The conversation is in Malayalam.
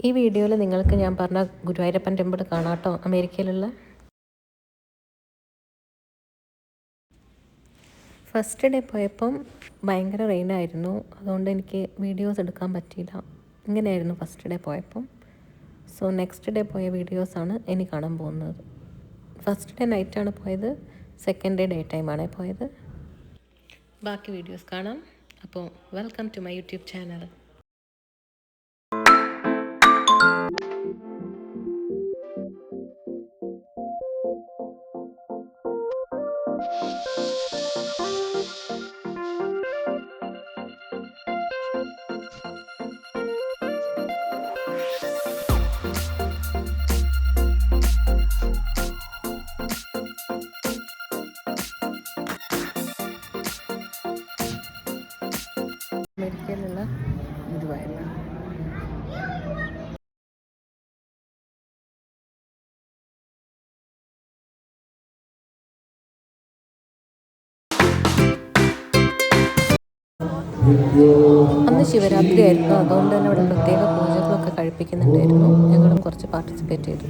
ഈ വീഡിയോയിൽ നിങ്ങൾക്ക് ഞാൻ പറഞ്ഞ ഗുരുവായൂരപ്പൻ ടെമ്പിൾ കാണാം കേട്ടോ, അമേരിക്കയിലുള്ള. ഫസ്റ്റ് ഡേ പോയപ്പം ഭയങ്കര റെയിനായിരുന്നു, അതുകൊണ്ട് എനിക്ക് വീഡിയോസ് എടുക്കാൻ പറ്റിയില്ല. ഇങ്ങനെയായിരുന്നു ഫസ്റ്റ് ഡേ പോയപ്പം. സോ നെക്സ്റ്റ് ഡേ പോയ വീഡിയോസാണ് ഇനി കാണാൻ പോകുന്നത്. ഫസ്റ്റ് ഡേ നൈറ്റാണ് പോയത്, സെക്കൻഡ് ഡേ ഡേ ടൈമാണ് പോയത്. ബാക്കി വീഡിയോസ് കാണാം. അപ്പോൾ welcome to my YouTube channel. അമേരിക്കയിലുള്ള ഗുരുവായൂർ. അന്ന് ശിവരാത്രി ആയിരുന്നു, അതുകൊണ്ട് തന്നെ അവിടെ പ്രത്യേക പൂജകളൊക്കെ കഴിപ്പിക്കുന്നുണ്ടായിരുന്നു. ഞങ്ങളും കുറച്ച് പാർട്ടിസിപ്പേറ്റ് ചെയ്തു.